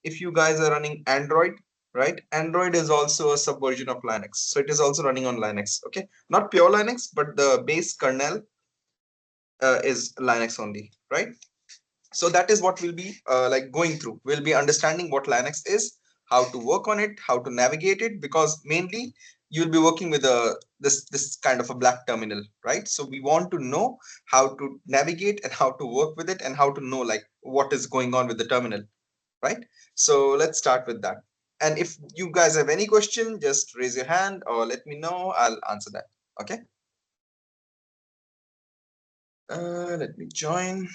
if you guys are running Android, right? Android is also a subversion of Linux. So it is also running on Linux. Okay. Not pure Linux, but the base kernel is Linux only, right? So that is what we'll be like going through. We'll be understanding what Linux is, how to work on it, how to navigate it, because mainly you'll be working with a this kind of a black terminal, right? So we want to know how to navigate and how to work with it and how to know like what is going on with the terminal, right? So let's start with that. And if you guys have any question, just raise your hand or let me know. I'll answer that. Okay. Let me join.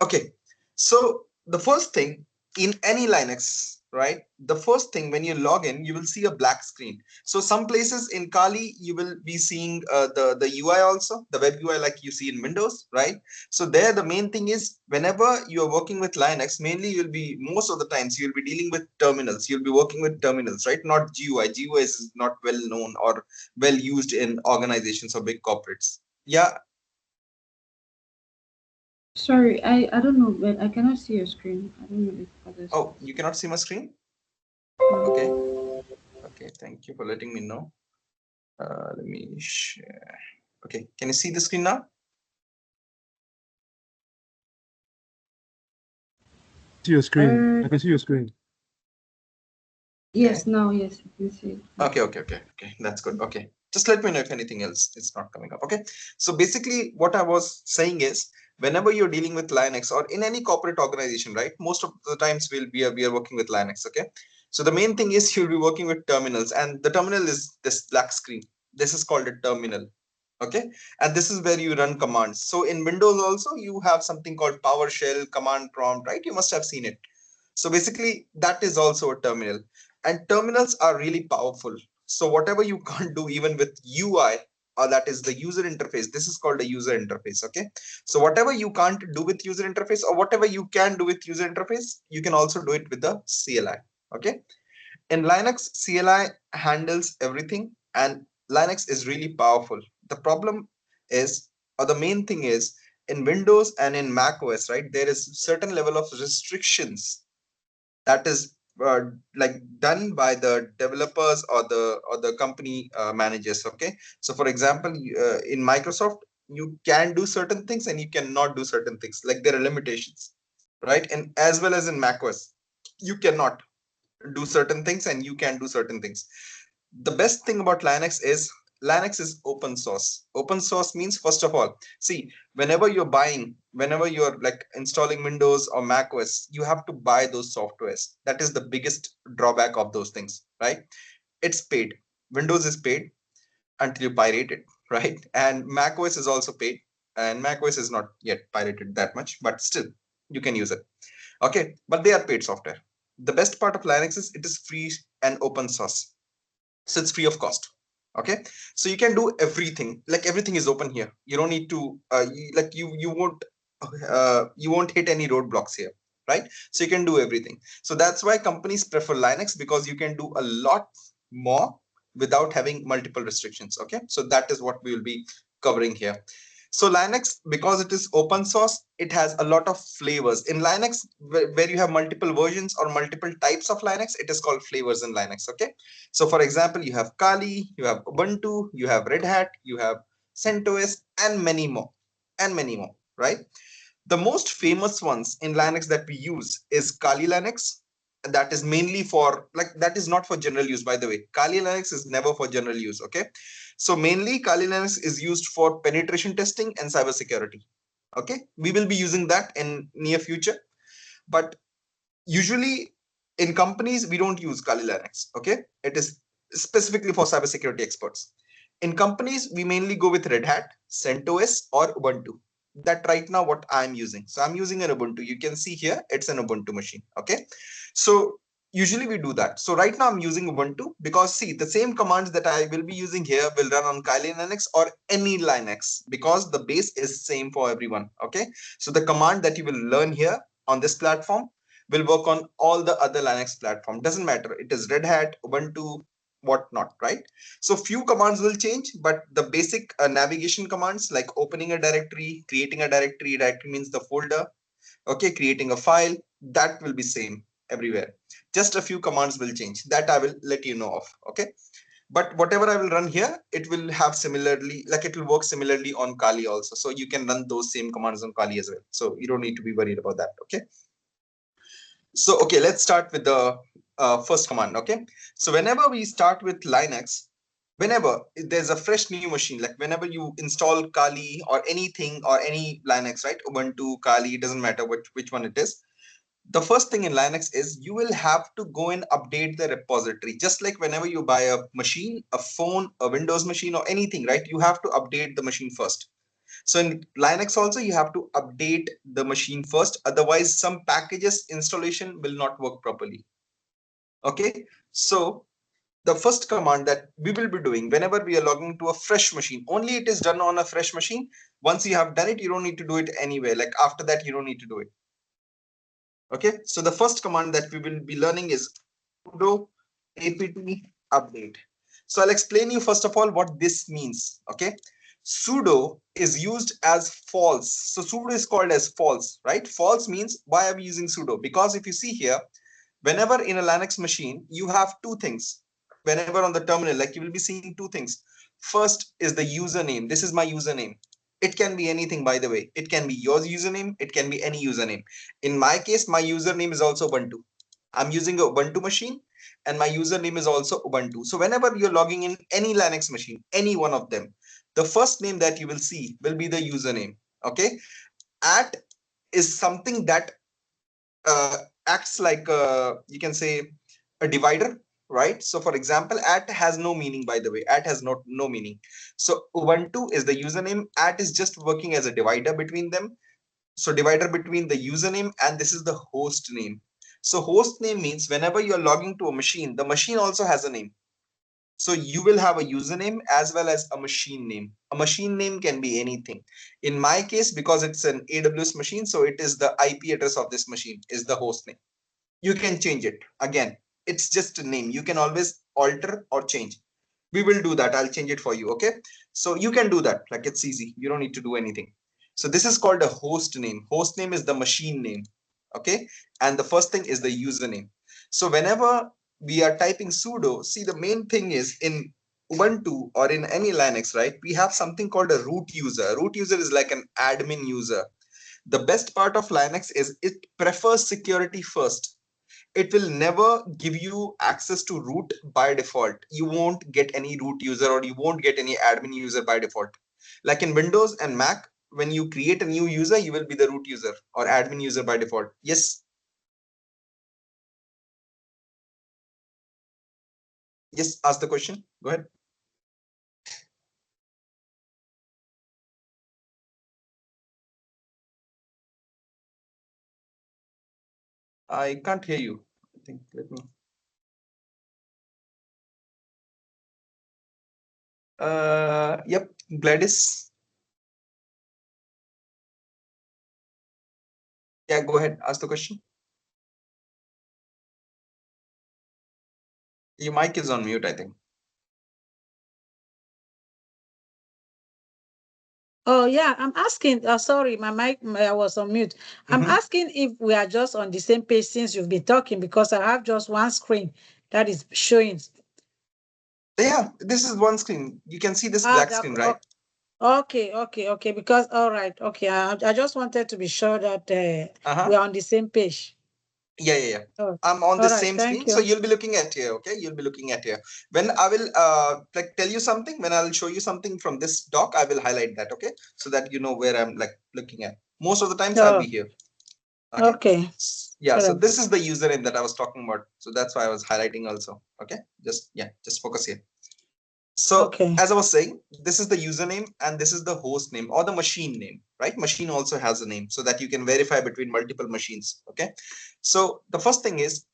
Okay, so the first thing in any Linux, right? The first thing when you log in, you will see a black screen. So some places in Kali, you will be seeing the UI also, the web UI like you see in Windows, right? So there, the main thing is whenever you are working with Linux, mainly you'll be most of the times you'll be dealing with terminals. You'll be working with terminals, right? Not GUI. GUI is not well known or well used in organizations or big corporates. Yeah. Sorry, I don't know, but I cannot see your screen. I don't know if others. Oh, you cannot see my screen? Okay. No. Okay. Thank you for letting me know. Let me share. Okay. Can you see the screen now? See your screen. Uh, I can see your screen. yes, Okay. now yes, I can see it. Yeah. Okay. That's good. Okay. Just let me know if anything else is not coming up. Okay. So basically, what I was saying is, whenever you're dealing with Linux or in any corporate organization, right? Most of the times we are working with Linux. Okay. So the main thing is you'll be working with terminals, and the terminal is this black screen. This is called a terminal. Okay, and this is where you run commands. So in Windows also you have something called PowerShell, command prompt, right? You must have seen it. So basically that is also a terminal, and terminals are really powerful. So whatever you can't do even with UI, or that is the user interface, this is called a user interface. Okay, so whatever you can't do with user interface, or whatever you can do with user interface, you can also do it with the CLI. Okay, in Linux, CLI handles everything, and Linux is really powerful. The problem is, or the main thing is, in Windows and in Mac OS, right, there is certain level of restrictions that is like done by the developers or the company managers. Okay, so for example, in Microsoft, you can do certain things and you cannot do certain things. Like there are limitations, right? And as well as in Mac OS, you cannot do certain things and you can do certain things. The best thing about Linux is open source. Open source means, first of all, see, whenever you're like installing Windows or Mac OS, you have to buy those softwares. That is the biggest drawback of those things, right? It's paid. Windows is paid until you pirate it, right? And Mac OS is also paid, and Mac OS is not yet pirated that much, but still you can use it. Okay, but they are paid software. The best part of Linux is it is free and open source, so it's free of cost. Okay, so you can do everything. Like everything is open here. You don't need to you won't hit any roadblocks here, right? So you can do everything. So that's why companies prefer Linux, because you can do a lot more without having multiple restrictions. Okay, so that is what we will be covering here. So Linux, because it is open source, it has a lot of flavors. In Linux, where you have multiple versions or multiple types of Linux, it is called flavors in Linux. Okay, so for example, you have Kali, you have Ubuntu, you have Red Hat, you have CentOS, and many more, right? The most famous ones in Linux that we use is Kali Linux. That is mainly for, like, that is not for general use, by the way. Kali Linux is never for general use. Okay, so mainly Kali Linux is used for penetration testing and cybersecurity. Okay, we will be using that in near future, but usually in companies we don't use Kali Linux. Okay, it is specifically for cybersecurity experts. In companies we mainly go with Red Hat, CentOS, or Ubuntu. That right now what I'm using. So I'm using an Ubuntu. You can see here it's an Ubuntu machine. Okay, so usually we do that. So right now I'm using Ubuntu because, see, the same commands that I will be using here will run on Kali Linux or any Linux, because the base is same for everyone. Okay, so the command that you will learn here on this platform will work on all the other Linux platform. Doesn't matter. It is Red Hat, Ubuntu, whatnot, right? So few commands will change, but the basic navigation commands like opening a directory, creating a directory means the folder, okay, creating a file, that will be same. everywhere. Just a few commands will change. That I will let you know of. Okay. But whatever I will run here, it will have similarly, like it will work similarly on Kali also. So you can run those same commands on Kali as well. So you don't need to be worried about that. Okay. So, okay, let's start with the first command. Okay. So whenever we start with Linux, whenever there's a fresh new machine, like whenever you install Kali or anything or any Linux, right? Ubuntu, Kali, it doesn't matter which one it is. The first thing in Linux is you will have to go and update the repository. Just like whenever you buy a machine, a phone, a Windows machine, or anything, right? You have to update the machine first. So in Linux also, you have to update the machine first. Otherwise, some packages installation will not work properly. Okay. So the first command that we will be doing whenever we are logging to a fresh machine, only it is done on a fresh machine. Once you have done it, you don't need to do it anywhere. Like after that, you don't need to do it. Okay. So the first command that we will be learning is sudo apt update. So I'll explain you first of all what this means. Okay. Sudo is used as false. So sudo is called as false, right? False means why are we using sudo? Because if you see here, whenever in a Linux machine, you have two things. Whenever on the terminal, like you will be seeing two things. First is the username. This is my username. It can be anything, by the way. It can be your username. It can be any username. In my case, my username is also Ubuntu. I'm using a Ubuntu machine and my username is also Ubuntu. So whenever you're logging in any Linux machine, any one of them, the first name that you will see will be the username. Okay. At is something that acts like you can say a divider, right? So for example, at has no meaning, by the way. At has no meaning. So Ubuntu is the username. At is just working as a divider between them. So divider between the username and this is the host name. So host name means whenever you're logging to a machine, the machine also has a name. So you will have a username as well as a machine name. A machine name can be anything. In my case, because it's an AWS machine, so it is the IP address of this machine is the host name. You can change it. Again, it's just a name. You can always alter or change. We will do that. I'll change it for you. Okay. So you can do that. Like it's easy. You don't need to do anything. So this is called a host name. Host name is the machine name. Okay. And the first thing is the username. So whenever we are typing sudo, see the main thing is in Ubuntu or in any Linux, right? We have something called a root user. Root user is like an admin user. The best part of Linux is it prefers security first. It will never give you access to root by default. You won't get any root user or you won't get any admin user by default. Like in Windows and Mac, when you create a new user, you will be the root user or admin user by default. Yes. Yes, ask the question. Go ahead. I can't hear you. I think let me. Yep, Gladys. Yeah, go ahead. Ask the question. Your mic is on mute, I think. Oh yeah, I'm asking. Sorry, my mic I was on mute. I'm asking if we are just on the same page since you've been talking because I have just one screen that is showing. Yeah, this is one screen. You can see this black screen, right? Okay. Because all right, okay. I just wanted to be sure that we are on the same page. Yeah. Oh, I'm on the all right, same thank screen. you. So you'll be looking at here. Okay. You'll be looking at here. When I will like tell you something, when I'll show you something from this doc, I will highlight that. Okay. So that you know where I'm like looking at. Most of the times I'll Oh, be here. okay. Yeah. All So right. this is the username that I was talking about. So that's why I was highlighting also. Okay. Just focus here. So Okay. as I was saying, this is the username and this is the host name or the machine name, right? Machine also has a name so that you can verify between multiple machines. Okay. So the first thing is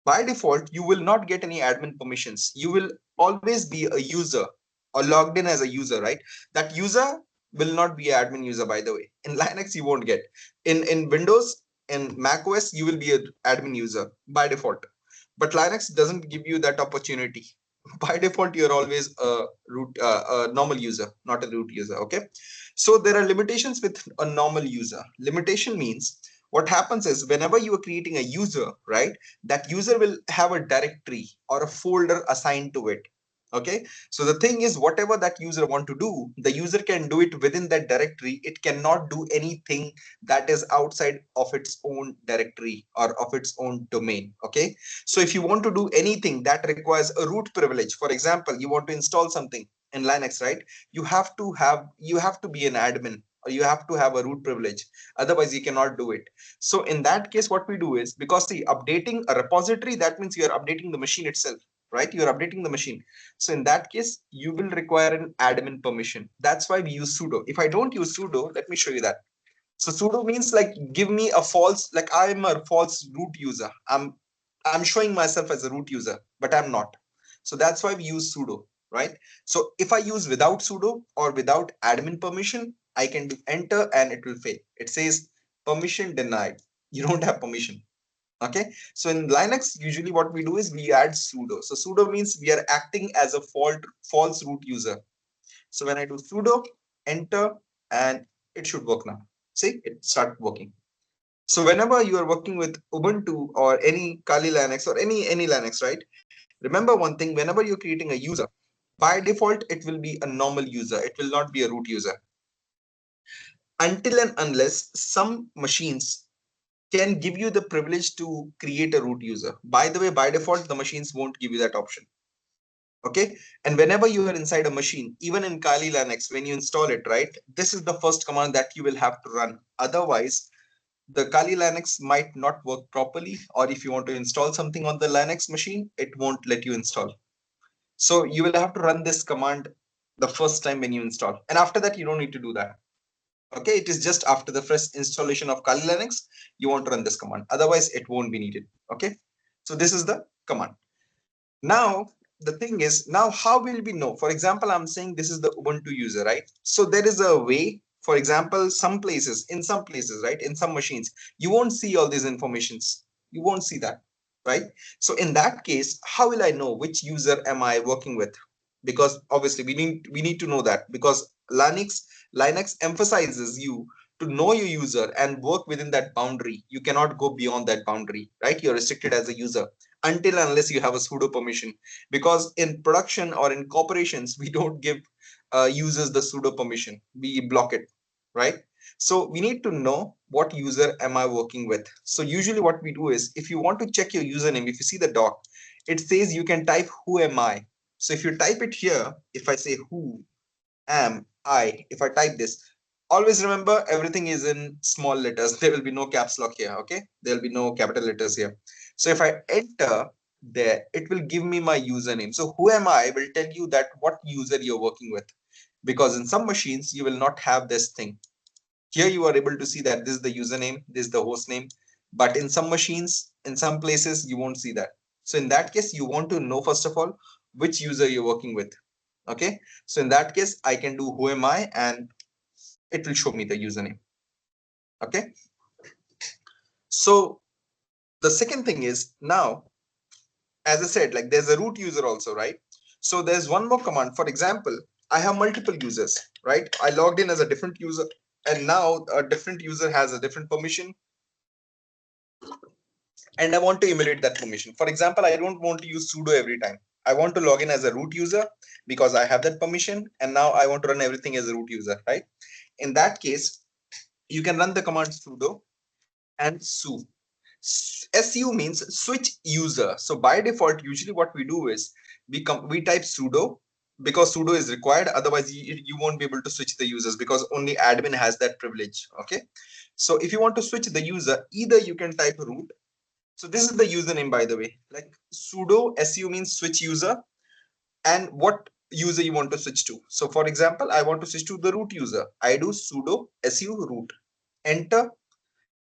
by default, you will not get any admin permissions. You will always be a user or logged in as a user, right? That user will not be an admin user, by the way. In Linux, you won't get. In Windows and Mac OS, you will be an admin user by default. But Linux doesn't give you that opportunity. By default, you're always a normal user, not a root user. Okay. So there are limitations with a normal user. Limitation means what happens is whenever you are creating a user, right, that user will have a directory or a folder assigned to it. Okay, so the thing is, whatever that user want to do, the user can do it within that directory. It cannot do anything that is outside of its own directory or of its own domain. Okay, so if you want to do anything that requires a root privilege, for example, you want to install something in Linux, right, you have to be an admin, or you have to have a root privilege, otherwise you cannot do it. So in that case, what we do is, because the updating a repository, that means you are updating the machine itself, right, you are updating the machine. So in that case, you will require an admin permission. That's why we use sudo. If I don't use sudo, let me show you that. So sudo means like give me a false, like I'm a false root user. I'm showing myself as a root user, but I'm not. So that's why we use sudo, right? So if I use without sudo or without admin permission, I can do enter and it will fail. It says permission denied. You don't have permission. Okay, so in Linux, usually what we do is we add sudo. So sudo means we are acting as a false root user. So when I do sudo, enter, and it should work now. See, it started working. So whenever you are working with Ubuntu or any Kali Linux or any Linux, right? Remember one thing, whenever you're creating a user, by default, it will be a normal user. It will not be a root user. Until and unless some machines can give you the privilege to create a root user. By the way, by default, the machines won't give you that option. Okay, and whenever you are inside a machine, even in Kali Linux, when you install it, right, this is the first command that you will have to run. Otherwise, the Kali Linux might not work properly, or if you want to install something on the Linux machine, it won't let you install. So you will have to run this command the first time when you install, and after that you don't need to do that. Okay, it is just after the first installation of Kali Linux you want to run this command, otherwise it won't be needed. Okay, so this is the command. Now the thing is, now how will we know? For example, I'm saying this is the Ubuntu user, right? So there is a way. For example, some places, right, in some machines, you won't see all these informations. You won't see that, right? So in that case, how will I know which user am I working with? Because obviously we need to know that, because Linux emphasizes you to know your user and work within that boundary. You cannot go beyond that boundary, right? You're restricted as a user until unless you have a sudo permission, because in production or in corporations we don't give users the sudo permission, we block it, right? So we need to know what user am I working with. So usually what we do is, if you want to check your username, if you see the doc, it says you can type who am I. So if you type it here, if I say who am I, if I type this, always remember everything is in small letters. There will be no caps lock here. Okay, there will be no capital letters here. So if I enter there, it will give me my username. So who am I will tell you that what user you're working with, because in some machines you will not have this thing. Here you are able to see that this is the username, this is the host name, but in some machines, in some places, you won't see that. So in that case, you want to know first of all which user you're working with. Okay, so in that case, I can do who am I, and it will show me the username. Okay, so the second thing is, now as I said, like there's a root user also, right? So there's one more command. For example, I have multiple users, right? I logged in as a different user, and now a different user has a different permission, and I want to emulate that permission. For example, I don't want to use sudo every time. I want to log in as a root user because I have that permission, and now I want to run everything as a root user, right? In that case, you can run the command sudo and su. Su means switch user. So by default, usually what we do is we type sudo, because sudo is required. Otherwise, you won't be able to switch the users, because only admin has that privilege. Okay. So if you want to switch the user, either you can type root. So this is the username, by the way, like sudo su means switch user, and what user you want to switch to. So for example, I want to switch to the root user. I do sudo su root, enter,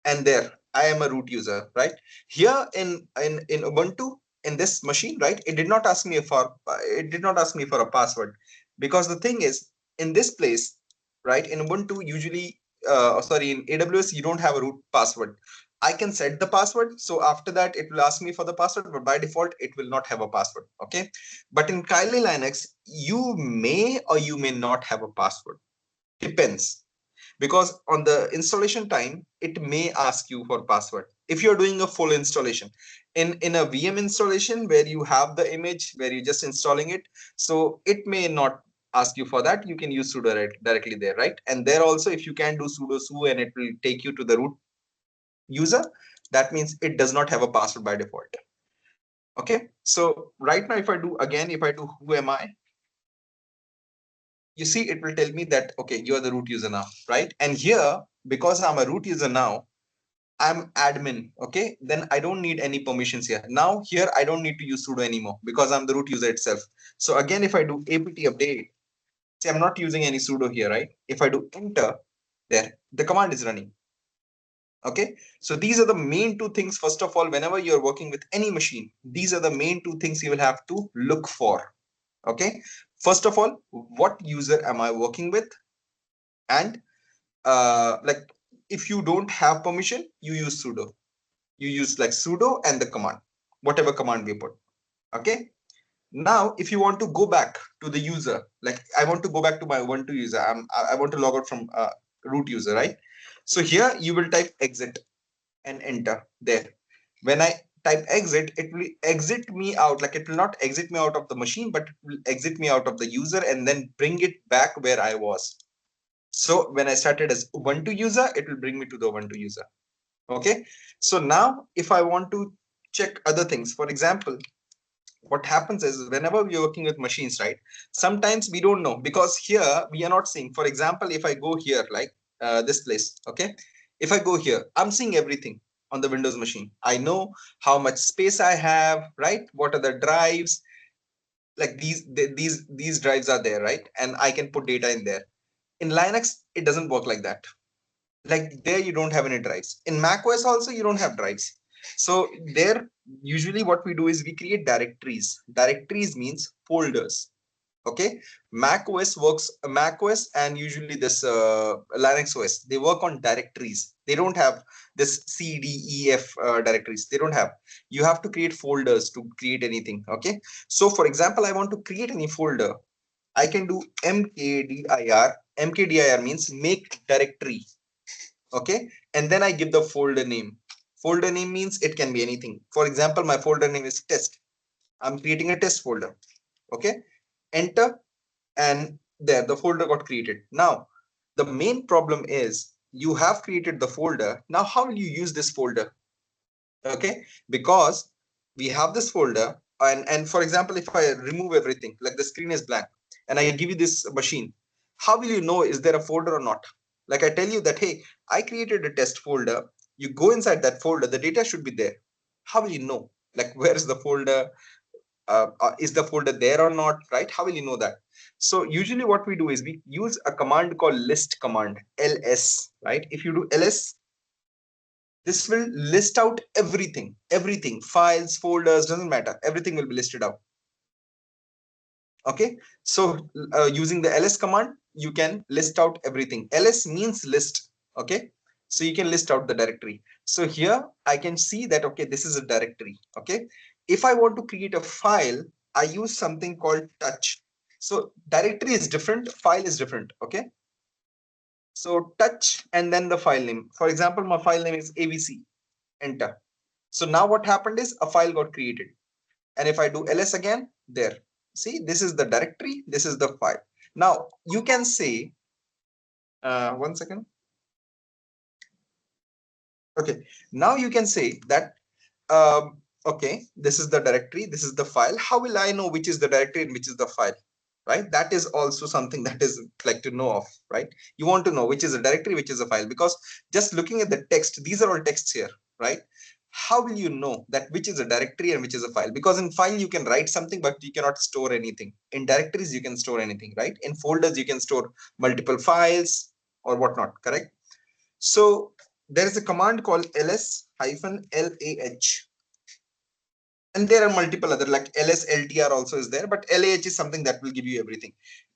and there I am a root user, right? Here in Ubuntu, in this machine, right, it did not ask me for a password, because the thing is, in this place, right, in Ubuntu, usually sorry, in AWS, you don't have a root password. I can set the password, so after that it will ask me for the password, but by default it will not have a password. Okay, but in Kali Linux, you may or you may not have a password, depends. because on the installation time, it may ask you for password. If you're doing a full installation in a VM installation where you have the image, where you're just installing it, so it may not ask you for that. You can use sudo directly there, right? And there also, if you can do sudo su and it will take you to the root user, that means it does not have a password by default. Okay, so right now, if I do again, if I do who am I, you see it will tell me that okay, you are the root user now, right? And here, because I'm a root user now, I'm admin. Okay, then I don't need any permissions here. Now here I don't need to use sudo anymore because I'm the root user itself. So again, if I do apt update, see, I'm not using any sudo here, right? If I do enter, there the command is running. Okay, so these are the main two things. First of all, whenever you're working with any machine, these are the main two things you will have to look for. Okay, first of all, what user am I working with? And like, if you don't have permission, you use sudo. You use like sudo and the command, whatever command we put. Okay, now if you want to go back to the user, like I want to go back to my Ubuntu user, I want to log out from root user, right? So here you will type exit and enter there. When I type exit, it will exit me out. Like, it will not exit me out of the machine, but it will exit me out of the user and then bring it back where I was. So when I started as Ubuntu user, it will bring me to the Ubuntu user. Okay, so now if I want to check other things, for example, what happens is whenever we are working with machines, right, sometimes we don't know, because here we are not seeing. For example, if I go here, like this place, okay, if I go here, I'm seeing everything on the Windows machine. I know how much space I have, right? What are the drives? Like these drives are there, right? And I can put data in there. In Linux, it doesn't work like that. Like, there you don't have any drives. In Mac OS also, you don't have drives. So there, usually what we do is we create directories. Directories means folders. Okay, Mac OS works, Mac OS and usually this Linux OS, they work on directories. They don't have this C, D, E, F directories. They don't have. You have to create folders to create anything. Okay, so for example, I want to create any folder. I can do mkdir. Mkdir means make directory. Okay, and then I give the folder name. Folder name means it can be anything. For example, my folder name is test. I'm creating a test folder. Okay, enter, and there the folder got created. Now the main problem is you have created the folder. Now how will you use this folder? Okay, because we have this folder, and for example, if I remove everything, like the screen is blank, and I give you this machine, how will you know is there a folder or not? Like, I tell you that, hey, I created a test folder, you go inside that folder, the data should be there. How will you know, like, where is the folder? Is the folder there or not, right? How will you know that? So usually what we do is we use a command called list command, ls, right? If you do ls, this will list out everything, files, folders, doesn't matter, everything will be listed out. Okay, so using the ls command, you can list out everything. Ls means list. Okay, so you can list out the directory. So here I can see that, okay, this is a directory. Okay, if I want to create a file, I use something called touch. So directory is different, file is different. Okay, so touch and then the file name. For example, my file name is abc, enter. So now what happened is a file got created. And if I do ls again, there, see, this is the directory, this is the file. Now you can say, 1 second. Okay, now you can say that, okay, this is the directory, this is the file. How will I know which is the directory and which is the file? Right, that is also something that is like to know of, right? You want to know which is a directory, which is a file, because just looking at the text, these are all texts here, right? How will you know that which is a directory and which is a file? Because in file you can write something, but you cannot store anything. In directories you can store anything, right? In folders you can store multiple files or whatnot, correct? So there is a command called ls-lah, and there are multiple other, like lsltr also is there, but lah is something that will give you everything.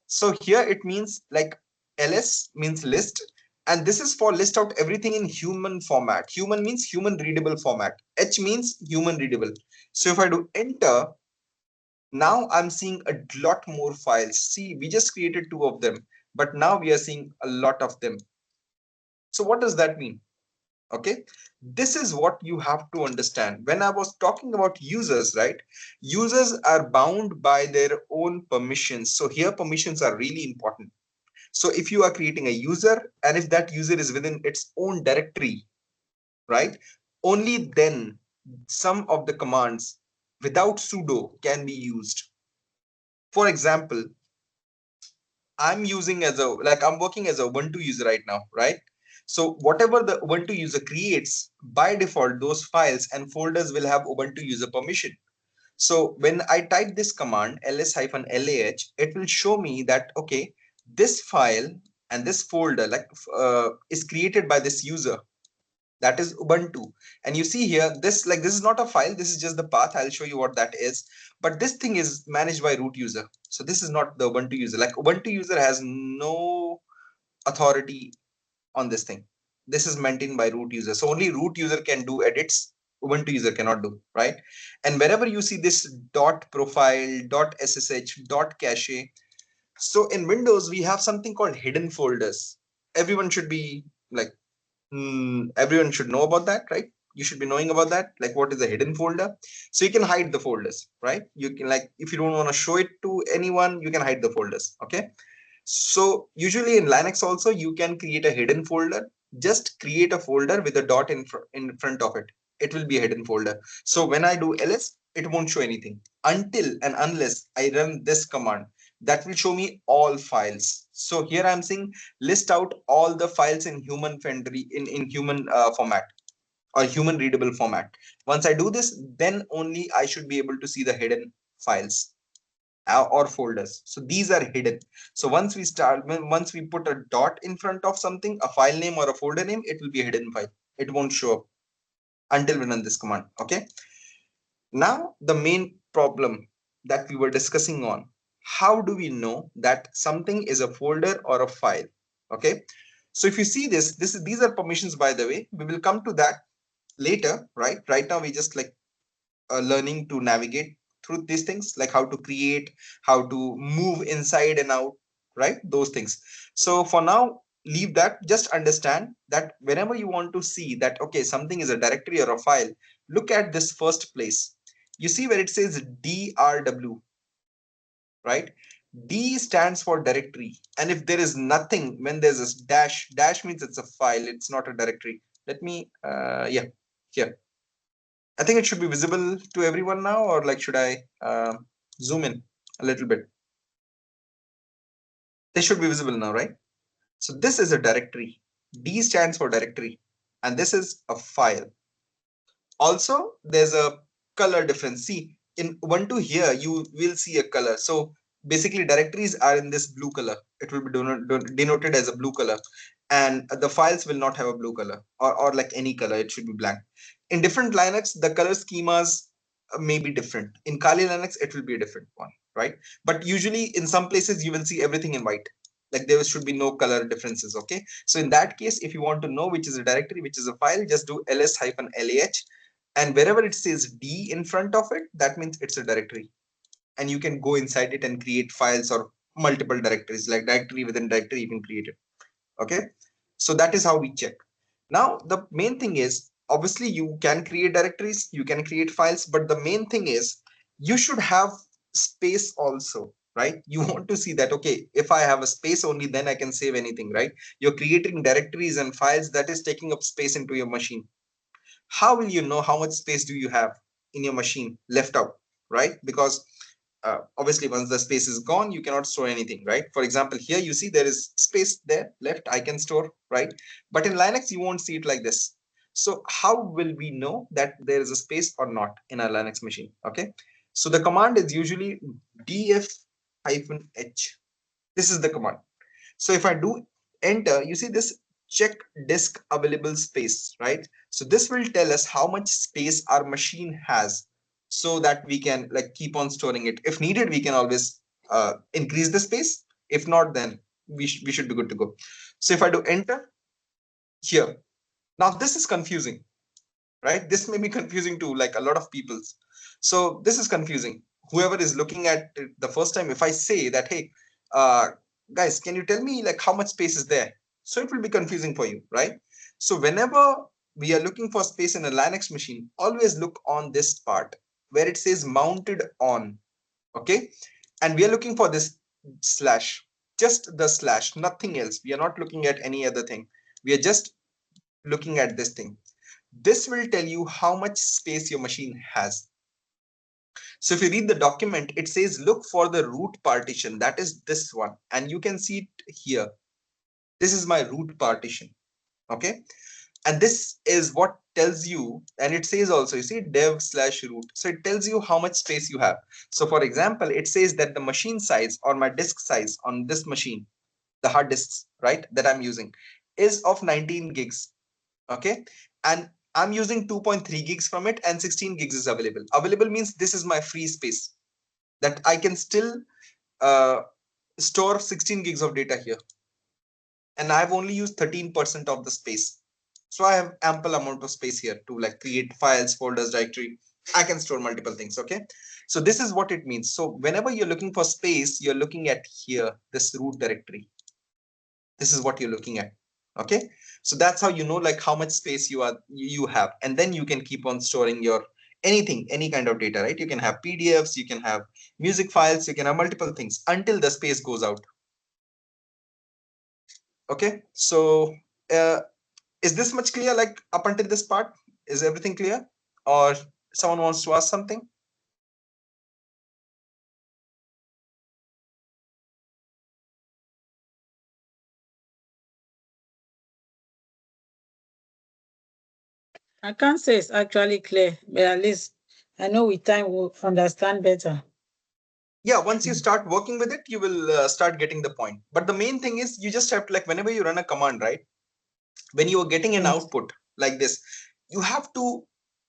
So here it means, like, ls means list, and this is for list out everything in human format. Human means human readable format. H means human readable. So if I do enter, now I'm seeing a lot more files. See, we just created 2 of them, but now we are seeing a lot of them. So what does that mean? Okay, this is what you have to understand. When I was talking about users, right, users are bound by their own permissions. So here permissions are really important. So if you are creating a user, and if that user is within its own directory, right, only then some of the commands without sudo can be used. For example, I'm working as a Ubuntu user right now, right? So whatever the Ubuntu user creates, by default, those files and folders will have Ubuntu user permission. So when I type this command ls-lah, it will show me that, okay, this file and this folder is created by this user, that is Ubuntu. And you see here, this is not a file, this is just the path. I'll show you what that is. But this thing is managed by root user. So this is not the Ubuntu user. Like Ubuntu user has no authority on this thing. This is maintained by root user. So only root user can do edits. Ubuntu user cannot do, right? And wherever you see this dot profile, dot ssh, dot cache. So in Windows, we have something called hidden folders. Everyone should be like, everyone should know about that, right? You should be knowing about that, like what is a hidden folder. So you can hide the folders, right? You can, like, if you don't want to show it to anyone, you can hide the folders. Okay, so usually in Linux also you can create a hidden folder. Just create a folder with a dot in front of it. It will be a hidden folder. So when I do ls, it won't show anything until and unless I run this command. That will show me all files. So here I'm saying list out all the files in human friendly in human format or human readable format. Once I do this, then only I should be able to see the hidden files or folders. So these are hidden. So once we put a dot in front of something, a file name or a folder name, it will be a hidden file. It won't show up until we run this command. Okay, now the main problem that we were discussing on, how do we know that something is a folder or a file? Okay, so if you see these are permissions, by the way. We will come to that later, right? Right now we just like learning to navigate through these things, like how to create, how to move inside and out, right? Those things. So for now, leave that. Just understand that whenever you want to see that, okay, something is a directory or a file, look at this first place. You see where it says drw, right? D stands for directory. And if there is nothing, when there's a dash means it's a file, it's not a directory. Let me yeah, here, I think it should be visible to everyone now, or like, should I zoom in a little bit? This should be visible now, right? So this is a directory. D stands for directory, and this is a file. Also, there's a color difference. See, in Ubuntu here, you will see a color. So basically, directories are in this blue color. It will be denoted as a blue color, and the files will not have a blue color, or like any color. It should be blank. In different Linux, the color schemas may be different. In Kali Linux, it will be a different one, right? But usually, in some places, you will see everything in white. Like there should be no color differences. Okay, so in that case, if you want to know which is a directory, which is a file, just do ls-lah, and wherever it says D in front of it, that means it's a directory, and you can go inside it and create files or multiple directories, like directory within directory you can create it. Okay, so that is how we check. Now the main thing is, obviously you can create directories, you can create files, but the main thing is you should have space also, right? You want to see that, okay, if I have a space, only then I can save anything, right? You're creating directories and files, that is taking up space into your machine. How will you know how much space do you have in your machine left out, right? Because obviously once the space is gone, you cannot store anything, right? For example, here you see there is space there left, I can store, right? But in Linux you won't see it like this. So how will we know that there is a space or not in our Linux machine? Okay, so the command is usually df-h. This is the command. So if I do enter, you see this check disk available space, right? So this will tell us how much space our machine has, so that we can like keep on storing it. If needed, we can always increase the space. If not, then we should be good to go. So if I do enter here, now this is confusing, right? This may be confusing to like a lot of people. So this is confusing. Whoever is looking at it the first time, if I say that, hey, guys, can you tell me like how much space is there? So it will be confusing for you, right? So whenever we are looking for space in a Linux machine, always look on this part where it says mounted on. Okay, and we are looking for this slash, just the slash, nothing else. We are not looking at any other thing. We are just looking at this thing. This will tell you how much space your machine has. So if you read the document, it says look for the root partition, that is this one, and you can see it here. This is my root partition. Okay, and this is what tells you, and it says also, you see, dev slash root, so it tells you how much space you have. So for example, it says that the machine size or my disk size on this machine, the hard disks, right, that I'm using, is of 19 gigs. Okay, and I'm using 2.3 gigs from it, and 16 gigs is available means this is my free space, that I can still uh, store 16 gigs of data here, and I've only used 13% of the space. So I have ample amount of space here to like create files, folders, directory. I can store multiple things. Okay, so this is what it means. So whenever you're looking for space, you're looking at here, this root directory. This is what you're looking at. Okay, so that's how you know like how much space you have, and then you can keep on storing your anything, any kind of data, right? You can have PDFs, you can have music files, you can have multiple things until the space goes out. Okay, so uh, is this much clear? Like up until this part, is everything clear, or someone wants to ask something? I can't say it's actually clear, but at least I know with time we'll understand better. Yeah, once you start working with it, you will start getting the point. But the main thing is you just have to, like, whenever you run a command, right, when you are getting an Yes. output like this, you have to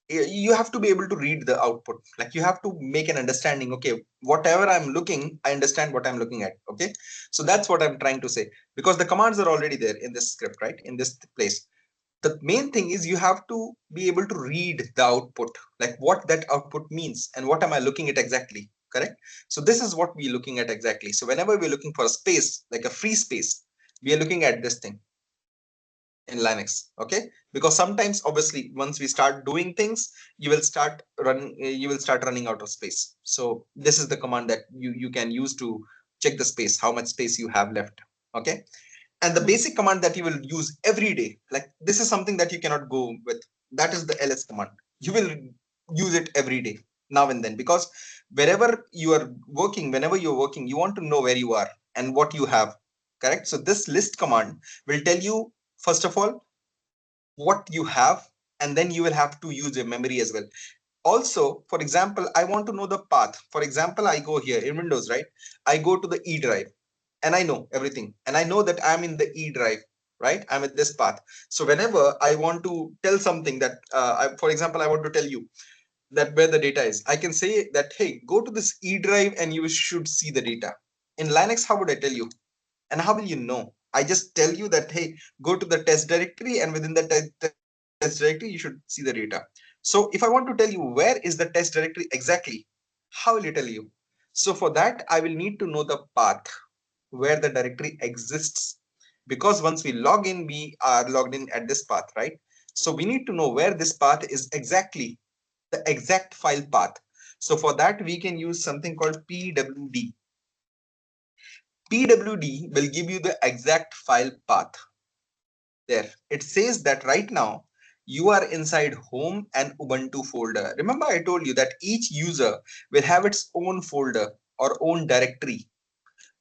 you have to be able to read the output. Like you have to make an understanding. Okay, whatever I'm looking, I understand what I'm looking at. Okay, so that's what I'm trying to say, because the commands are already there in this script, right, in this place. The main thing is you have to be able to read the output, like what that output means and what am I looking at exactly. Correct. So this is what we're looking at exactly. So whenever we're looking for a space, like a free space, we are looking at this thing in Linux. Okay, because sometimes obviously once we start doing things, you will start running out of space. So this is the command that you can use to check the space, how much space you have left. Okay, and the basic command that you will use every day, like this is something that you cannot go with, that is the ls command. You will use it every day, now and then, because whenever you're working, you want to know where you are and what you have. Correct. So this list command will tell you, first of all, what you have, and then you will have to use your memory as well. Also, for example, I want to know the path. For example, I go here in Windows, right, I go to the E drive, and I know everything, and I know that I'm in the E drive, right, I'm at this path. So whenever I want to tell something that for example, I want to tell you that where the data is, I can say that, hey, go to this E drive and you should see the data. In Linux, how would I tell you, and how will you know? I just tell you that, hey, go to the test directory, and within the test directory you should see the data. So if I want to tell you where is the test directory exactly, how will you tell you? So for that, I will need to know the path where the directory exists, because once we log in, we are logged in at this path, right? So we need to know where this path is exactly, the exact file path. So for that, we can use something called pwd. Pwd will give you the exact file path. There it says that right now you are inside home and Ubuntu folder. Remember, I told you that each user will have its own folder or own directory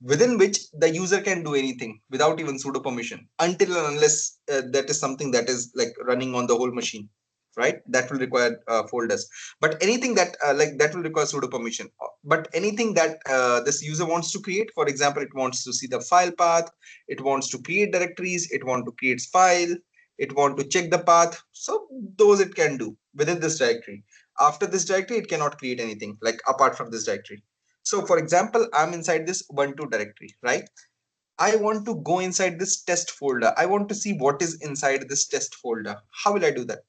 within which the user can do anything without even sudo permission, until and unless that is something that is like running on the whole machine, right? That will require folders. But anything that like that will require sudo permission. But anything that this user wants to create, for example, it wants to see the file path, it wants to create directories, it want to create file, it want to check the path, so those it can do within this directory. After this directory, it cannot create anything like apart from this directory. So for example, I'm inside this Ubuntu directory, right? I want to go inside this test folder. I want to see what is inside this test folder. How will I do that?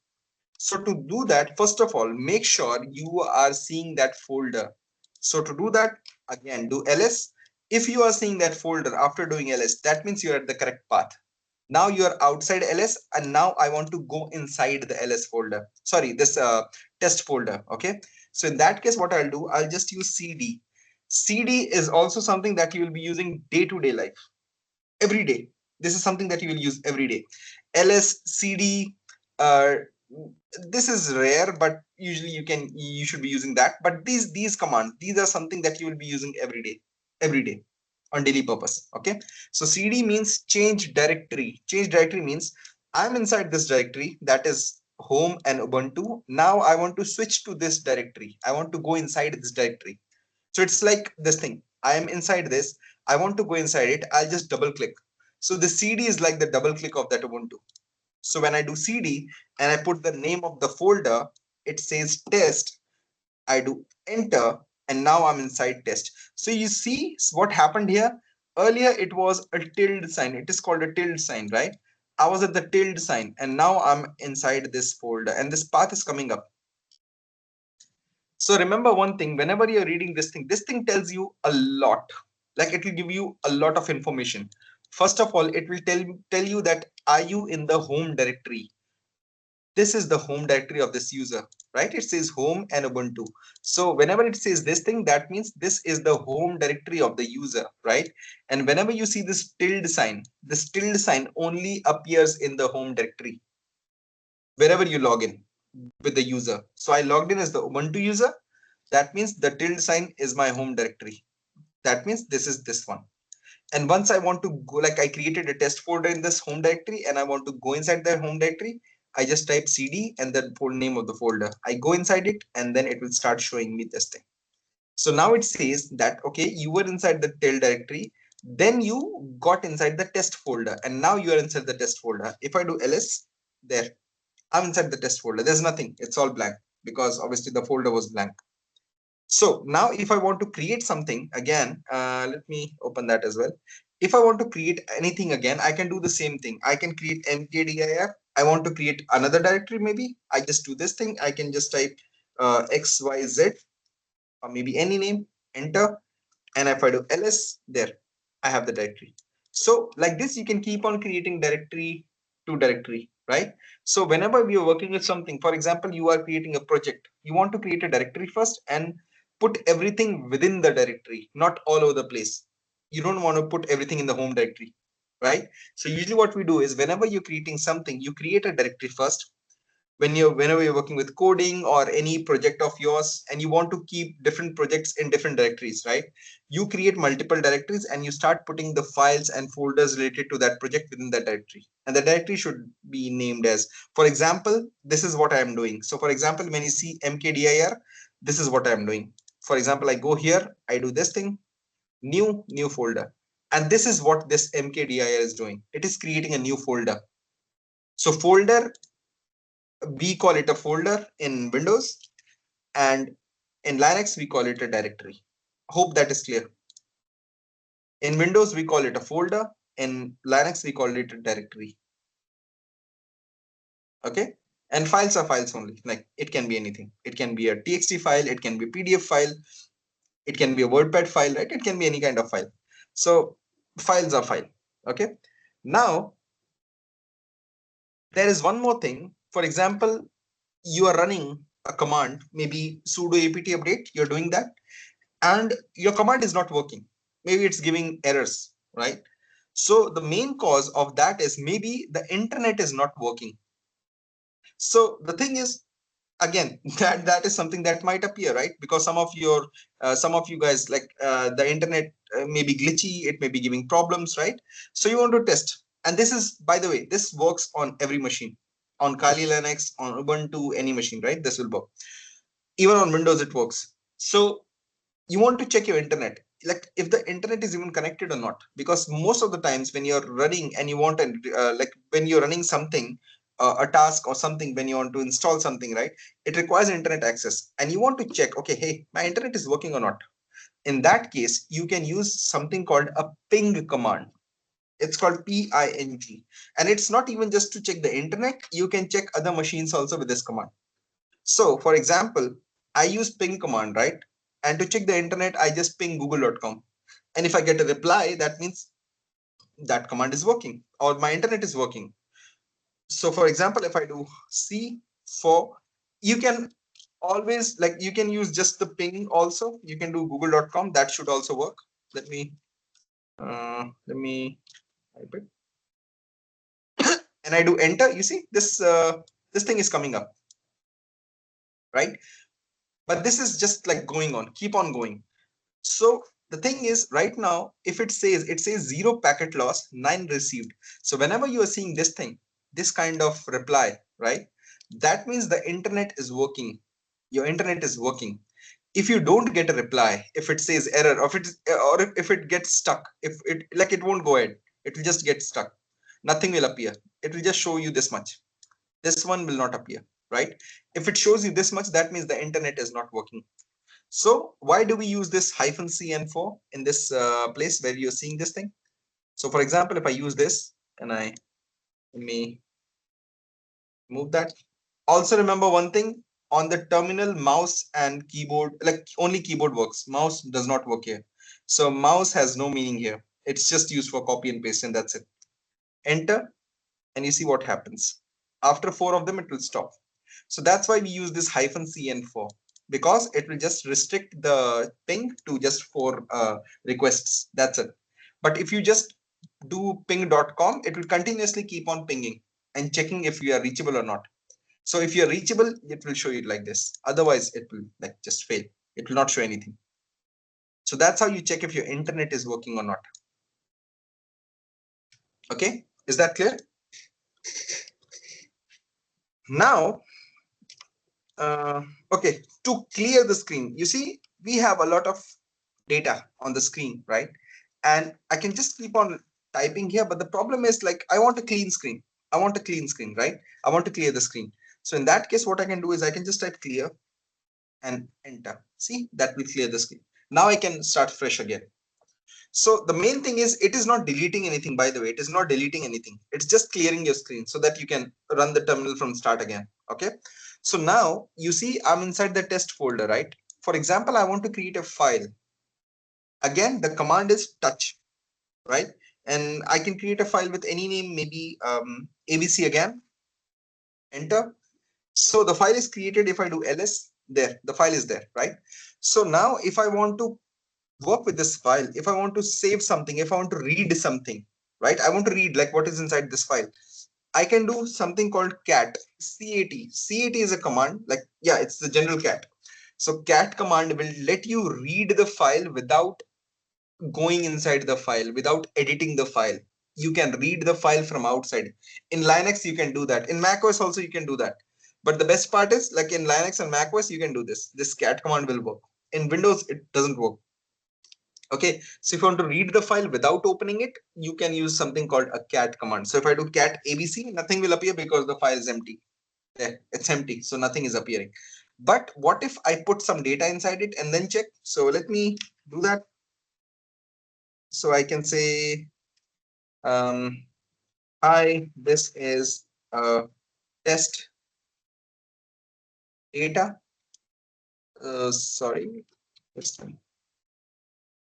So to do that, first of all, make sure you are seeing that folder. So to do that, again, do ls. If you are seeing that folder after doing ls, that means you're at the correct path. Now you are outside ls, and now I want to go inside the ls folder, sorry, this test folder. Okay, so in that case, what I'll do, I'll just use cd. Cd is also something that you will be using day to day life, every day. This is something that you will use every day. ls, cd, uh, this is rare, but usually you should be using that. But these commands, these are something that you will be using every day on daily purpose. Okay, so cd means change directory. Change directory means I'm inside this directory, that is home and ubuntu. Now I want to switch to this directory, I want to go inside this directory. So it's like this thing, I am inside this, I want to go inside it, I'll just double click. So the cd is like the double click of that ubuntu. So when I do cd and I put the name of the folder, it says test. I do enter, and now I'm inside test. So you see what happened here. Earlier it was a tilde sign. It is called a tilde sign, right? I was at the tilde sign, and now I'm inside this folder, and this path is coming up. So remember one thing, whenever you're reading this thing tells you a lot. Like, it will give you a lot of information. First of all, it will tell you that are you in the home directory? This is the home directory of this user, right? It says home and ubuntu. So whenever it says this thing, that means this is the home directory of the user, right? And whenever you see this tilde sign only appears in the home directory wherever you log in with the user. So I logged in as the ubuntu user. That means the tilde sign is my home directory. That means this is this one. And once I want to go, like, I created a test folder in this home directory and I want to go inside that home directory, I just type cd and the full name of the folder. I go inside it, and then it will start showing me this thing. So now it says that, okay, you were inside the tail directory, then you got inside the test folder, and now you are inside the test folder. If I do ls, there, I'm inside the test folder. There's nothing. It's all blank because obviously the folder was blank. So now if I want to create something again, let me open that as well. If I want to create anything again, I can do the same thing. I can create mkdir. I want to create another directory. Maybe I just do this thing. I can just type xyz, or maybe any name, enter. And if I do ls, there, I have the directory. So like this, you can keep on creating directory to directory, right? So whenever we are working with something, for example, you are creating a project, you want to create a directory first and put everything within the directory, not all over the place. You don't want to put everything in the home directory, right? So usually what we do is, whenever you're creating something, you create a directory first. Whenever you're working with coding or any project of yours, and you want to keep different projects in different directories, right? You create multiple directories and you start putting the files and folders related to that project within that directory, and the directory should be named as, for example, this is what I am doing. So for example, when you see mkdir, this is what I am doing. For example, I go here, I do this thing, new folder, and this is what this mkdir is doing. It is creating a new folder. So folder, we call it a folder in Windows, and in Linux we call it a directory. Hope that is clear. In Windows we call it a folder, in Linux we call it a directory. Okay, and files are files only. Like, it can be anything. It can be a txt file, it can be a pdf file, it can be a wordpad file, right? It can be any kind of file. So files are file. Okay, now there is one more thing. For example, you are running a command, maybe sudo apt update, you're doing that, and your command is not working. Maybe it's giving errors, right? So the main cause of that is maybe the internet is not working. So the thing is, again, that is something that might appear, right? Because some of you guys, like, the internet may be glitchy, it may be giving problems, right? So you want to test, and this is, by the way, this works on every machine, on Kali Linux, on Ubuntu, any machine, right? This will work. Even on Windows it works. So you want to check your internet, like if the internet is even connected or not, because most of the times when you're running and you want to, like when you're running something, a task or something, when you want to install something, right, it requires internet access, and you want to check, okay, hey, my internet is working or not. In that case, you can use something called a ping command. It's called ping, and it's not even just to check the internet, you can check other machines also with this command. So for example, I use ping command, right? And to check the internet, I just ping google.com. And if I get a reply, that means that command is working or my internet is working. So for example, if I do C4, you can always, like, you can use just the ping also. You can do google.com. That should also work. Let me type it. And I do enter. You see this this thing is coming up, right? But this is just like going on, keep on going. So the thing is, right now, if it says 0 packet loss, 9 received. So whenever you are seeing this thing, this kind of reply, right, that means the internet is working. Your internet is working. If you don't get a reply, if it says error, or if it gets stuck, if it, like, it won't go ahead, it will just get stuck. Nothing will appear. It will just show you this much. This one will not appear, right? If it shows you this much, that means the internet is not working. So why do we use this -cn for in this place where you're seeing this thing? So for example, if I use this and let me move that. Also remember one thing, on the terminal, mouse and keyboard, like, only keyboard works. Mouse does not work here. So mouse has no meaning here. It's just used for copy and paste, and that's it. Enter, and you see what happens. After 4 of them, it will stop. So that's why we use this -cn for, because it will just restrict the ping to just 4 requests. That's it. But if you just do ping.com, it will continuously keep on pinging and checking if you are reachable or not. So if you're reachable, it will show you like this. Otherwise, it will, like, just fail. It will not show anything. So that's how you check if your internet is working or not. Okay, is that clear? Now, okay, to clear the screen, you see, we have a lot of data on the screen, right? And I can just keep on typing here, but the problem is, like, I want a clean screen. I want a clean screen, right? I want to clear the screen. So in that case, what I can do is I can just type clear and enter. See, that will clear the screen. Now I can start fresh again. So the main thing is, it is not deleting anything, by the way. It is not deleting anything. It's just clearing your screen so that you can run the terminal from start again. Okay. So now you see I'm inside the test folder, right? For example, I want to create a file. Again, the command is touch, right? And I can create a file with any name, maybe ABC again. Enter. So the file is created. If I do ls, there, the file is there, right? So now if I want to work with this file, if I want to save something, if I want to read something, right? I want to read, like, what is inside this file. I can do something called cat. Cat is a command, like, yeah, it's the general cat. So cat command will let you read the file without going inside the file, without editing the file. You can read the file from outside. In Linux, you can do that. In macOS also, you can do that. But the best part is, like, in Linux and macOS, you can do this. This cat command will work. In Windows, it doesn't work. Okay, so if you want to read the file without opening it, you can use something called a cat command. So if I do cat abc, nothing will appear because the file is empty. There, it's empty, so nothing is appearing. But what if I put some data inside it and then check? So let me do that. So I can say, hi, this is test data. Sorry, this time.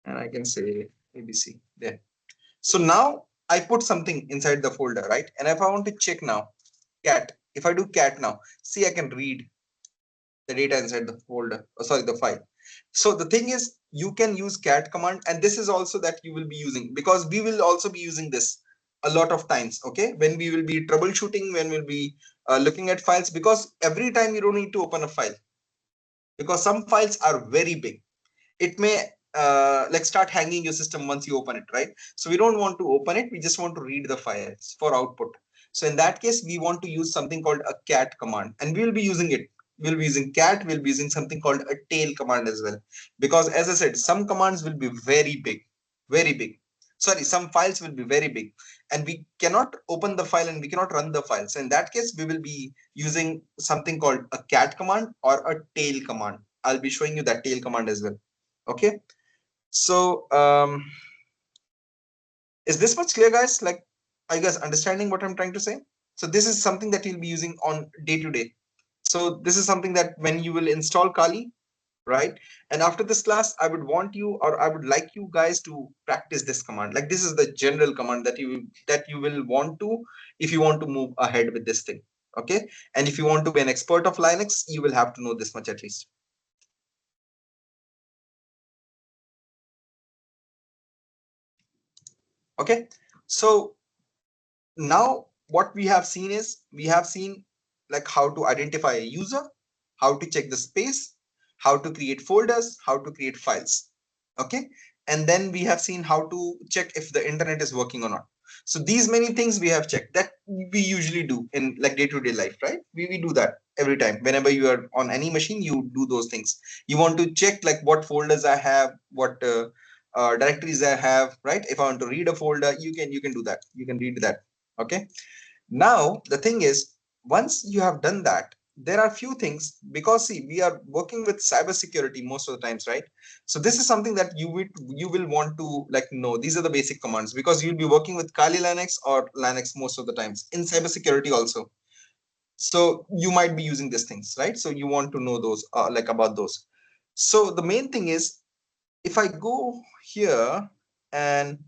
And I can say abc there. So now I put something inside the folder, right? And if I want to check now, cat, if I do cat now, see, I can read the data inside the folder, sorry, the file. So the thing is, you can use cat command, and this is also that you will be using, because we will also be using this a lot of times, okay? When we will be troubleshooting, when we'll be looking at files, because every time you don't need to open a file, because some files are very big. It may like start hanging your system once you open it, right? So we don't want to open it. We just want to read the files for output. So in that case, we want to use something called a cat command, and we will be using it. We'll be using cat. We'll be using something called a tail command as well, because as I said, some commands will be very big, very big. Sorry, some files will be very big, and we cannot open the file and we cannot run the file. So in that case, we will be using something called a cat command or a tail command. I'll be showing you that tail command as well. Okay, so is this much clear, guys? Like, are you guys understanding what I'm trying to say? So this is something that you'll be using on day to day. So this is something that when you will install Kali, right? And after this class, I would want you, or I would like you guys to practice this command. Like this is the general command that you will want to, if you want to move ahead with this thing. Okay, and if you want to be an expert of Linux, you will have to know this much at least. Okay, so now what we have seen is, we have seen like how to identify a user, how to check the space, how to create folders, how to create files. Okay, and then we have seen how to check if the internet is working or not. So these many things we have checked that we usually do in like day-to-day life, right? We do that every time. Whenever you are on any machine, you do those things. You want to check like what folders I have, what directories I have, right? If I want to read a folder, you can do that, you can read that. Okay, now the thing is, once you have done that, there are few things, because see, we are working with cybersecurity most of the times, right? So this is something that you will want to like know. These are the basic commands, because you'll be working with Kali Linux or Linux most of the times in cybersecurity also. So you might be using these things, right? So you want to know those, like about those. So the main thing is, if I go here and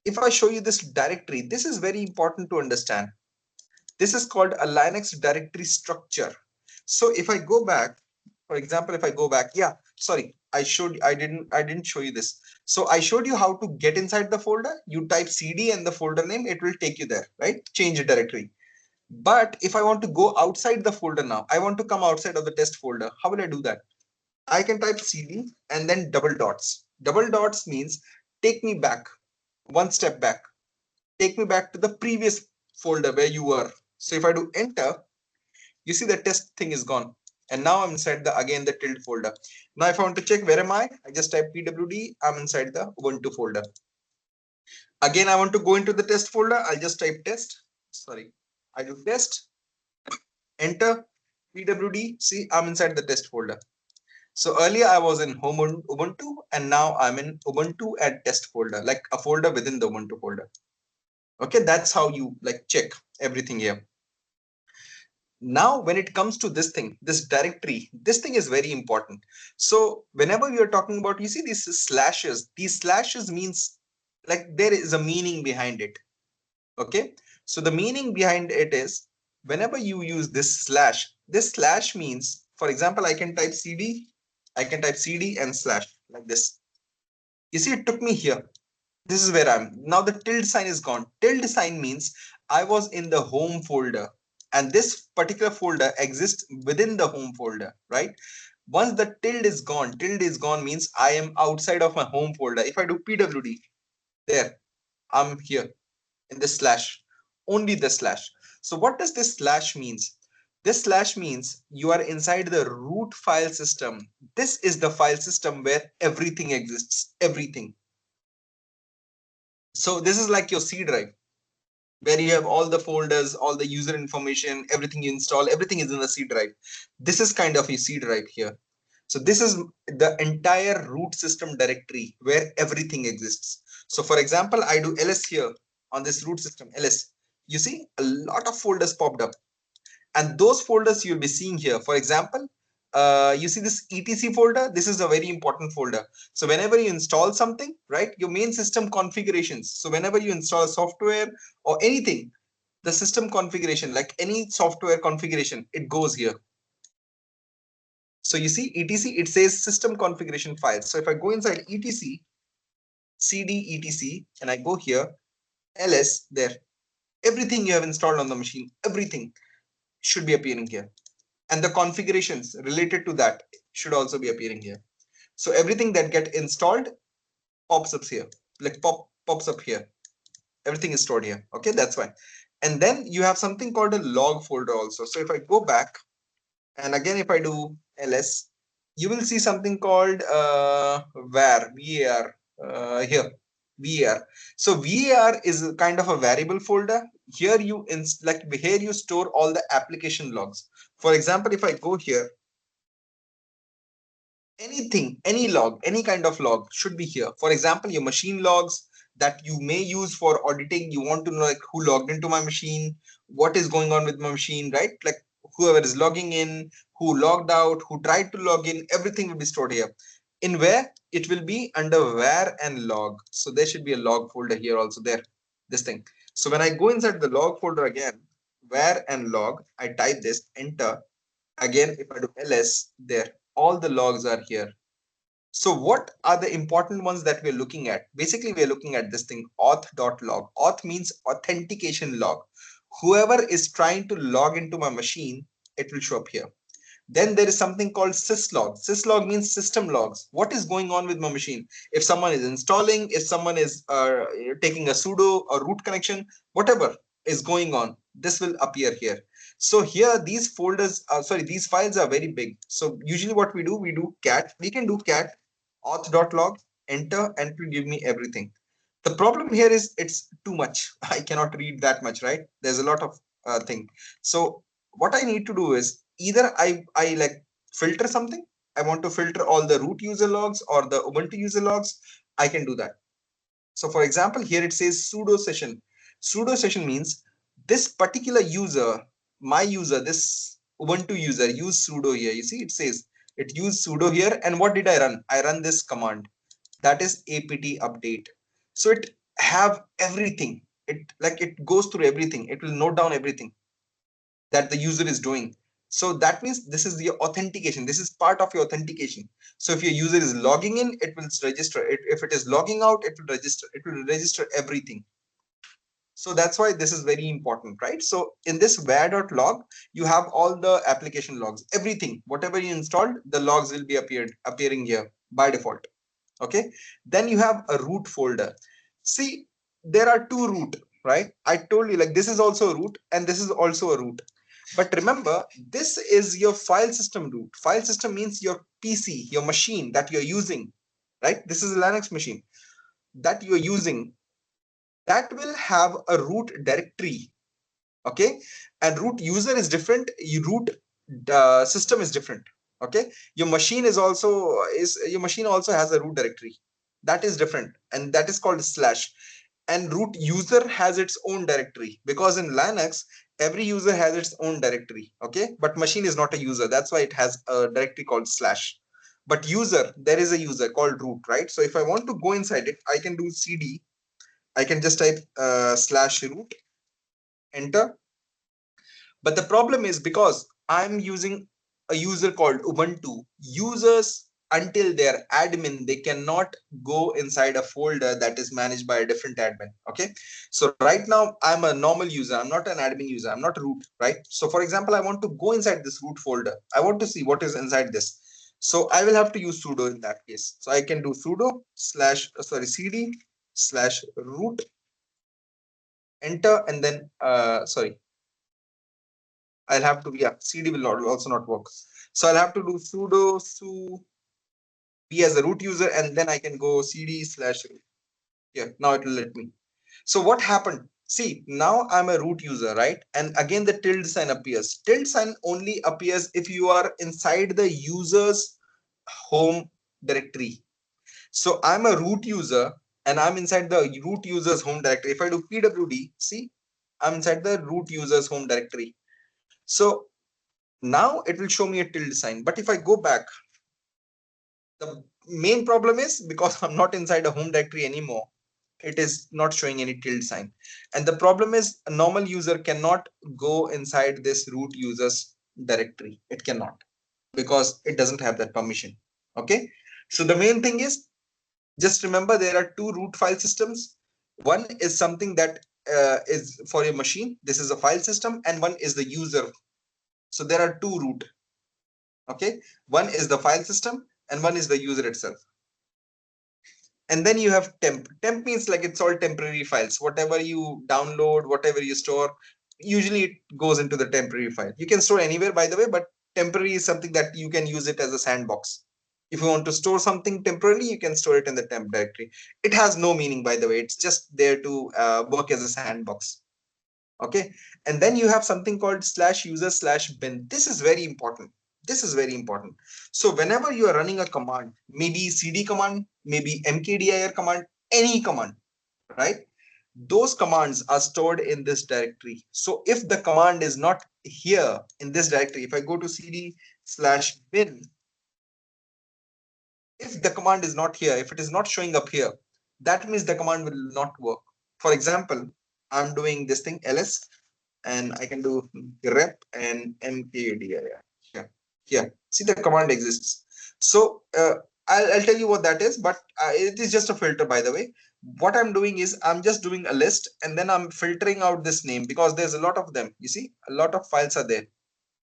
if I show you this directory, this is very important to understand. This is called a Linux directory structure. So if I go back, for example, if I go back, yeah, sorry, I didn't show you this. So I showed you how to get inside the folder. You type cd and the folder name, it will take you there, right? Change a directory. But if I want to go outside the folder now, I want to come outside of the test folder, how will I do that? I can type cd and then double dots. Double dots means take me back, one step back, take me back to the previous folder where you were. So if I do enter, you see the test thing is gone. And now I'm inside the, again, the tilde folder. Now if I want to check where am I just type pwd, I'm inside the Ubuntu folder. Again, I want to go into the test folder, I'll just type test. Sorry, I do test, enter, pwd, see, I'm inside the test folder. So earlier I was in home Ubuntu, and now I'm in Ubuntu at test folder, like a folder within the Ubuntu folder. Okay, that's how you like check everything here. Now when it comes to this thing, this directory, this thing is very important. So whenever we are talking about, you see these slashes means like there is a meaning behind it. Okay, so the meaning behind it is, whenever you use this slash means, for example, I can type cd and slash like this. You see, it took me here. This is where I'm now. The tilde sign is gone. Tilde sign means I was in the home folder, and this particular folder exists within the home folder, right? Once the tilde is gone means I am outside of my home folder. If I do pwd, there, I'm here in the slash, only the slash. So what does this slash means? This slash means you are inside the root file system. This is the file system where everything exists, everything. So this is like your C drive, where you have all the folders, all the user information, everything you install, everything is in the C drive. This is kind of a C drive here. So this is the entire root system directory where everything exists. So for example, I do ls here on this root system, ls. You see a lot of folders popped up, and those folders you'll be seeing here. For example, you see this etc folder. This is a very important folder. So whenever you install something, right, your main system configurations. So whenever you install software or anything, the system configuration, like any software configuration, it goes here. So you see etc, it says system configuration files. So if I go inside etc, cd etc, and I go here, ls, there, everything you have installed on the machine, everything should be appearing here. And the configurations related to that should also be appearing here. So everything that get installed pops up here, like pops up here. Everything is stored here. Okay, that's why. And then you have something called a log folder also. So if I go back, and again if I do ls, you will see something called var here, var. So var is a kind of a variable folder. Here here you store all the application logs. For example, if I go here, anything, any log, any kind of log should be here. For example, your machine logs that you may use for auditing. You want to know like who logged into my machine, what is going on with my machine, right? Like whoever is logging in, who logged out, who tried to log in, everything will be stored here. In where? It will be under where and log. So there should be a log folder here also there, this thing. So when I go inside the log folder again, where and log, I type this, enter. Again, if I do ls, there, all the logs are here. So what are the important ones that we're looking at? Basically, we're looking at this thing, auth.log. Auth means authentication log. Whoever is trying to log into my machine, it will show up here. Then there is something called syslog. Syslog means system logs. What is going on with my machine? If someone is installing, if someone is taking a sudo or root connection, whatever is going on, this will appear here. So here, these folders, these files are very big. So usually what we do cat, we can do cat auth.log, enter, and it will give me everything. The problem here is it's too much. I cannot read that much, right? There's a lot of thing. So what I need to do is either I like filter something. I want to filter all the root user logs or the Ubuntu user logs. I can do that. So for example, here it says sudo session. Sudo session means this particular user, my user, this Ubuntu user use sudo here. You see, it says it used sudo here. And what did I run? I run this command, that is apt update. So it have everything. It goes through everything. It will note down everything that the user is doing. So that means this is the authentication. This is part of your authentication. So if your user is logging in, it will register it. If it is logging out, it will register. It will register everything. So that's why this is very important, right? So in this where.log, you have all the application logs, everything, whatever you installed, the logs will be appearing here by default. Okay. Then you have a root folder. See, there are two root, right? I told you like this is also a root and this is also a root. But remember, this is your file system root. File system means your PC, your machine that you're using, right? This is a Linux machine that you're using, that will have a root directory. Okay. And root user is different. Root system is different. Okay. Your machine your machine also has a root directory that is different, and that is called slash. And root user has its own directory, because in Linux every user has its own directory. Okay. But machine is not a user, that's why it has a directory called slash. But user, there is a user called root, right? So if I want to go inside it, I can do cd. I can just type slash root, enter. But the problem is, because I'm using a user called Ubuntu, users, until they're admin, they cannot go inside a folder that is managed by a different admin. Okay. So right now I'm a normal user. I'm not an admin user. I'm not root, right? So for example, I want to go inside this root folder. I want to see what is inside this. So I will have to use sudo in that case. So I can do sudo cd slash root, enter, and then I'll have to, yeah, cd will also not work. So I'll have to do sudo su be as a root user, and then I can go cd slash root. Yeah, now it will let me. So what happened? See, now I'm a root user, right? And again, the tilde sign appears. Tilde sign only appears if you are inside the user's home directory. So I'm a root user and I'm inside the root user's home directory. If I do pwd, see, I'm inside the root user's home directory. So now it will show me a tilde sign. But if I go back, the main problem is because I'm not inside a home directory anymore, it is not showing any tilde sign. And the problem is a normal user cannot go inside this root user's directory. It cannot, because it doesn't have that permission. Okay. So the main thing is, just remember there are two root file systems. One is something that is for your machine. This is a file system, and one is the user. So there are two root. Okay. One is the file system and one is the user itself. And then you have temp. Temp means like it's all temporary files. Whatever you download, whatever you store, usually it goes into the temporary file. You can store anywhere, by the way, but temporary is something that you can use it as a sandbox. If you want to store something temporarily, you can store it in the temp directory. It has no meaning, by the way. It's just there to work as a sandbox. Okay. And then you have something called slash user slash bin. This is very important. This is very important. So whenever you are running a command, maybe cd command, maybe mkdir command, any command, right? Those commands are stored in this directory. So if the command is not here in this directory, if I go to cd/bin, if the command is not here, if it is not showing up here, that means the command will not work. For example, I'm doing this thing ls, and I can do grep and mkdir. Here, see, the command exists. So I'll tell you what that is, but it is just a filter, by the way. What I'm doing is I'm just doing a list, and then I'm filtering out this name because there's a lot of them. You see, a lot of files are there,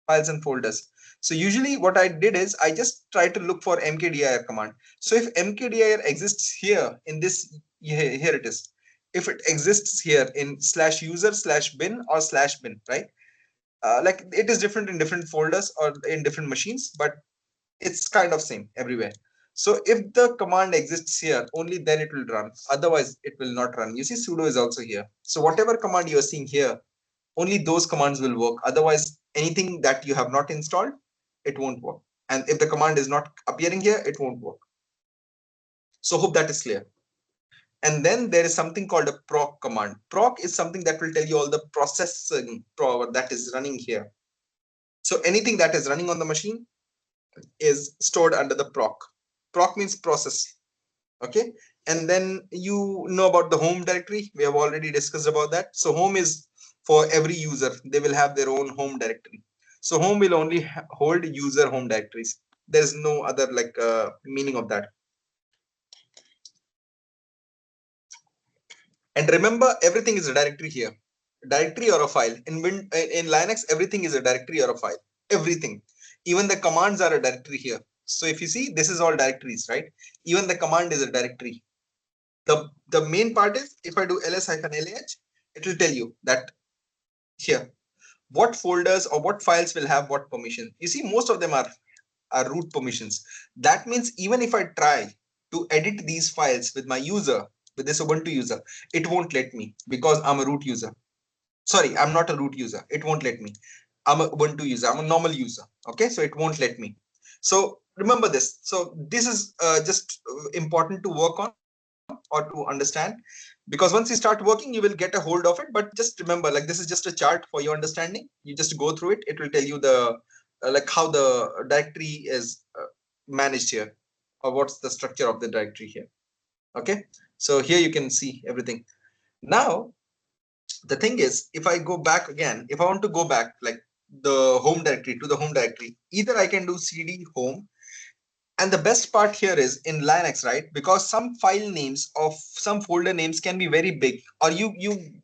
files and folders. So usually what I did is I just try to look for mkdir command. So if mkdir exists here in this, here it is. If it exists here in /user/bin or /bin, right? Like it is different in different folders or in different machines, but it's kind of same everywhere. So if the command exists here, only then it will run. Otherwise, it will not run. You see, sudo is also here. So whatever command you are seeing here, only those commands will work. Otherwise, anything that you have not installed, it won't work. And if the command is not appearing here, it won't work. So hope that is clear. And then there is something called a proc command. Proc is something that will tell you all the processing that is running here. So anything that is running on the machine is stored under the proc. Proc means process. Okay. And then you know about the home directory. We have already discussed about that. So home is for every user. They will have their own home directory. So home will only hold user home directories. There's no other like meaning of that. And remember, everything is a directory here. Directory or a file. In Linux, everything is a directory or a file. Everything. Even the commands are a directory here. So if you see, this is all directories, right? Even the command is a directory. The main part is, if I do ls-lh, it will tell you that here, what folders or what files will have what permission. You see, most of them are root permissions. That means even if I try to edit these files with my user, with this Ubuntu user, it won't let me because I'm a root user. Sorry, I'm not a root user. It won't let me. I'm a Ubuntu user. I'm a normal user. Okay, so it won't let me. So remember this. So this is just important to work on or to understand, because once you start working, you will get a hold of it. But just remember, like, this is just a chart for your understanding. You just go through it. It will tell you the like how the directory is managed here, or what's the structure of the directory here. Okay, so here you can see everything. Now the thing is, if I go back again, if I want to go back like the home directory to the home directory, either I can do cd home. And the best part here is in Linux, right? Because some file names of some folder names can be very big, or you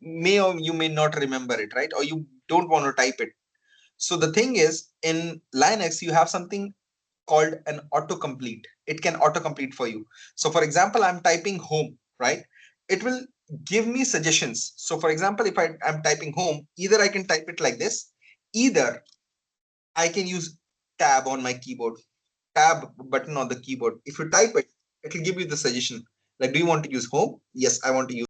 may or you may not remember it, right? Or you don't want to type it. So the thing is, in Linux, you have something called an autocomplete. It can autocomplete for you. So for example, I'm typing home, right? It will give me suggestions. So for example, if I'm typing home, either I can type it like this, either I can use tab on my keyboard, tab button on the keyboard. If you type it, it will give you the suggestion. Like, do you want to use home? Yes, I want to use